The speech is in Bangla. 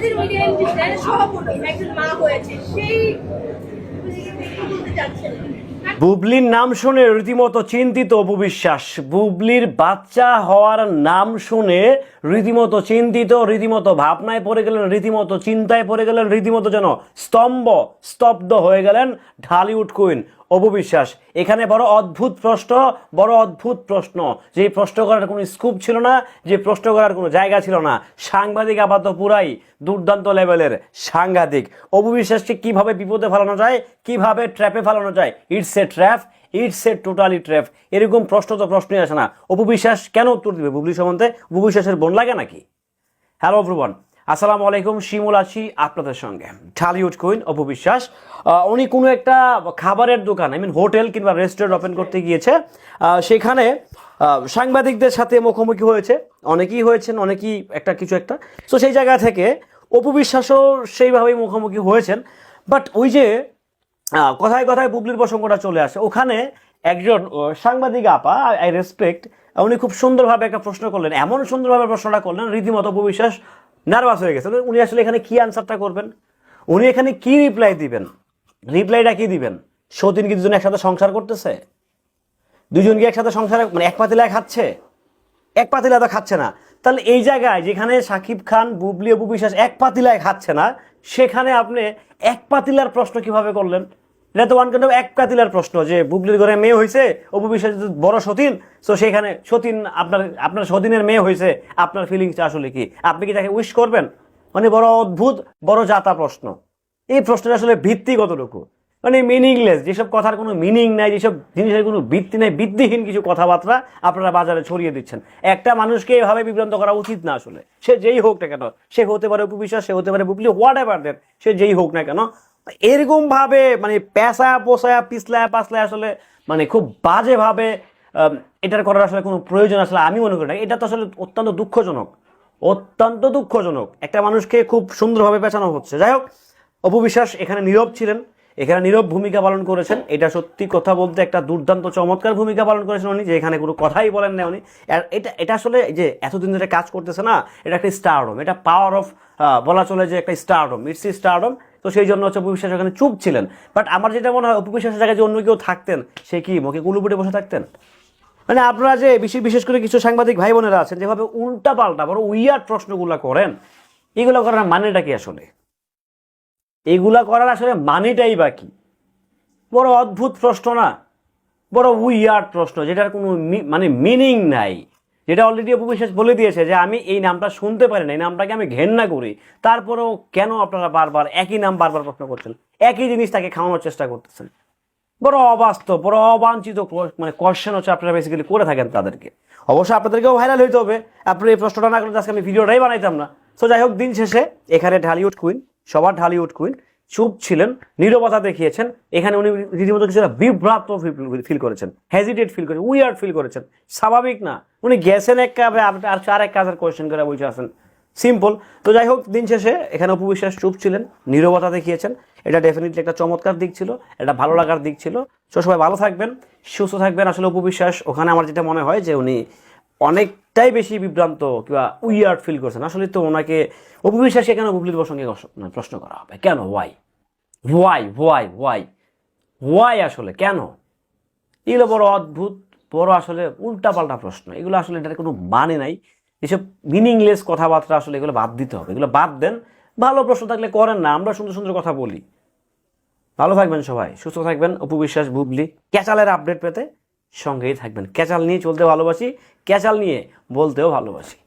আমাদের মিডিয়া ইন্ডাস্ট্রির সভাপতি একজন মা হয়েছে সেই বলতে চাচ্ছেন। বুবলির নাম শুনে রীতিমতো চিন্তিত অপু বিশ্বাস। বুবলির বাচ্চা হওয়ার নাম শুনে রীতিমতো চিন্তিত, রীতিমতো ভাবনায় পড়ে গেলেন, রীতিমতো চিন্তায় পড়ে গেলেন, রীতিমতো যেন স্তব্ধ হয়ে গেলেন ঢালিউড কুইন অপু বিশ্বাস। এখানে বড় অদ্ভুত প্রশ্ন, যে প্রশ্ন করার কোনো স্কোপ ছিল না, যে প্রশ্ন করার কোনো জায়গা ছিল না। সাংবাদিক আপাতত পুরাই দুর্দান্ত লেভেলের সাংঘাতিক। অপু বিশ্বাসকে কিভাবে বিপদে ফেলানো যায়, কিভাবে ট্র্যাপে ফেলানো যায়, it's a trap, it's a totally trap. এরকম প্রশ্ন তো প্রশ্নই আসে না। অপু বিশ্বাস কেন উত্তর দিবে বুবলি সম্বন্ধে? অপু বিশ্বাসের বোন লাগে নাকি? হ্যালো এভরিওয়ান, আসসালামু আলাইকুম। শিমুল আছি আপনাদের সঙ্গে। ঢালিউড কুইন অপু বিশ্বাস উনি কোনো একটা খাবারের দোকান, হোটেল কিংবা রেস্টুরেন্ট ওপেন করতে গিয়েছে। সেখানে সাংবাদিকদের সাথে মুখোমুখি হয়েছে, অনেকেই হয়েছেন, অনেকেই কিছু একটা। সো সেই জায়গা থেকে অপু বিশ্বাসও সেইভাবেই মুখোমুখি হয়েছেন। বাট ওই যে কথায় কথায় বুবলির প্রসঙ্গটা চলে আসে। ওখানে একজন সাংবাদিক আপা, আই রেসপেক্ট, উনি খুব সুন্দরভাবে একটা প্রশ্ন করলেন। এমন সুন্দরভাবে প্রশ্নটা করলেন, রীতিমতো অপু বিশ্বাস নার্ভাস হয়ে গেছে। উনি আসলে এখানে কি আনসারটা করবেন, উনি এখানে কি রিপ্লাই দিবেন, রিপ্লাইটা কি দিবেন? সতীন কি দুজন একসাথে সংসার করতেছে? দুজন কি একসাথে সংসার, এক পাতিলায় খাচ্ছে? এক পাতিলা তো খাচ্ছে না। তাহলে এই জায়গায় যেখানে শাকিব খান, বুবলি, অপু বিশ্বাস এক পাতিলায় খাচ্ছে না, সেখানে আপনি এক পাতিলার প্রশ্ন কিভাবে করলেন? এটা তো ওয়ান কাইন্ড অফ এক পাতিলার প্রশ্ন, যে বুবলির ঘরে মেয়ে হয়েছে, অপু বিশ্বাস বড় সতীন, তো সেখানে সতীন আপনার সতীনের মেয়ে হয়েছে, আপনার ফিলিংসটা আসলে কি? আপনি কি তাকে উইশ করবেন? বড় অদ্ভুত, বড় জাতা প্রশ্ন। এই প্রশ্নটা আসলে ভিত্তি কতটুকু, মিনিংলেস, যেসব কথার কোনো মিনিং নাই, যেসব জিনিসের কোনো ভিত্তি নাই, ভিত্তিহীন কিছু কথাবার্তা আপনারা বাজারে ছড়িয়ে দিচ্ছেন। একটা মানুষকে এভাবে বিভ্রান্ত করা উচিত না আসলে। সে যেই হোক না কেন, সে হতে পারে অপু বিশ্বাস, সে হতে পারে বুবলি, হোয়াট এভার দ্যাট, সে যেই হোক না কেন, এরকম ভাবে পেঁচায়া পোষায়া পিছলায়া পাছলায় আসলে খুব বাজেভাবে এটার করার আসলে কোনো প্রয়োজন আসলে আমি মনে করি না। এটা তো আসলে অত্যন্ত দুঃখজনক। একটা মানুষকে খুব সুন্দরভাবে পেঁচানো হচ্ছে। যাই হোক, অপু বিশ্বাস এখানে নীরব ছিলেন, এখানে নীরব ভূমিকা পালন করেছেন। এটা সত্যি কথা বলতে একটা দুর্দান্ত চমৎকার ভূমিকা পালন করেছেন উনি, যে এখানে কোনো কথাই বলেন না উনি। এটা আসলে যে এতদিন ধরে কাজ করতেছে না, এটা একটা স্টারডম, এটা পাওয়ার অফ বলা চলে যে একটা স্টারডম, ইটস স্টারডম। তো সেই জন্য হচ্ছে অপু বিশ্বাস ওখানে চুপ ছিলেন। বাট আমার যেটা মনে হয়, অপু বিশ্বাসের জায়গায় যে অন্য কেউ থাকতেন, সে কি মুখে কুলুপুটে বসে থাকতেন? আপনারা যে বিশেষ করে কিছু সাংবাদিক ভাই বোনেরা আছেন, যেভাবে উল্টা পাল্টা বড় উইয়ার্ড প্রশ্নগুলো করেন, এগুলো করার মানেটা কি আসলে? এগুলা করার আসলে মানেটাই বা কি? বড় অদ্ভুত প্রশ্ন না, বড় উইয়ার্ড প্রশ্ন, যেটার কোনো মিনিং নাই, যেটা অলরেডি অপু বিশ্বাস বলে দিয়েছে যে আমি এই নামটা শুনতে পারি না, এই নামটাকে আমি ঘেন্না করি। তারপরেও কেন আপনারা বারবার একই নাম বারবার প্রশ্ন করছেন, একই জিনিস তাকে খাওয়ানোর চেষ্টা করতেছেন? বড় অবাস্তব, বড় অবাঞ্ছিত কোয়েশ্চেন হচ্ছে আপনারা বেসিক্যালি করে থাকেন তাদেরকে। অবশ্যই আপনাদেরকেও ভাইরাল হইতে হবে। আপনার এই প্রশ্নটা না করলে আজকে আমি ভিডিওটাই বানাইতাম না। তো যাই হোক, দিন শেষে এখানে ঢালিউড কুইন, সবার ঢালিউড কুইন চুপ ছিলেন, নীরবতা দেখিয়েছেন। এখানে উনি রীতিমতো কিছুটা বিভ্রান্ত ফিল করেছেন, হেজিটেট ফিল করেছেন, উইয়ার্ড ফিল করেছেন। স্বাভাবিক না, উনি গেছেন এক কাজে আর এক কাজের কোয়েশ্চেন করে বসে আছেন, সিম্পল। তো যাই হোক, দিন শেষে এখানে অপু বিশ্বাস চুপ ছিলেন, নীরবতা দেখিয়েছেন। এটা ডেফিনেটলি একটা চমৎকার দিক ছিল, এটা ভালো লাগার দিক ছিল। তো সবাই ভালো থাকবেন, সুস্থ থাকবেন। আসলে অপু বিশ্বাস ওখানে আমার যেটা মনে হয় যে উনি অনেকটাই বেশি বিভ্রান্ত কিংবা উইয়ার্ড ফিল করছেন। আসলে তো ওনাকে অপু বিশ্বাসকে কেন বুবলির প্রসঙ্গে প্রশ্ন করা হবে? কেন? ওয়াই আসলে কেন? এগুলো বড় অদ্ভুত, বড় আসলে উল্টাপাল্টা প্রশ্ন। এগুলো আসলে এটার কোনো মানে নাই। এসব মিনিংলেস কথাবার্তা আসলে এগুলো বাদ দিতে হবে, এগুলো বাদ দেন। ভালো প্রশ্ন থাকলে করেন না, আমরা সুন্দর সুন্দর কথা বলি। ভালো থাকবেন সবাই, সুস্থ থাকবেন। অপু বিশ্বাস, বুবলি, ক্যাচালের আপডেট পেতে সঙ্গেই থাকবেন। ক্যাচাল নিয়ে চলতে ভালোবাসি, ক্যাচাল নিয়ে বলতেও ভালোবাসি।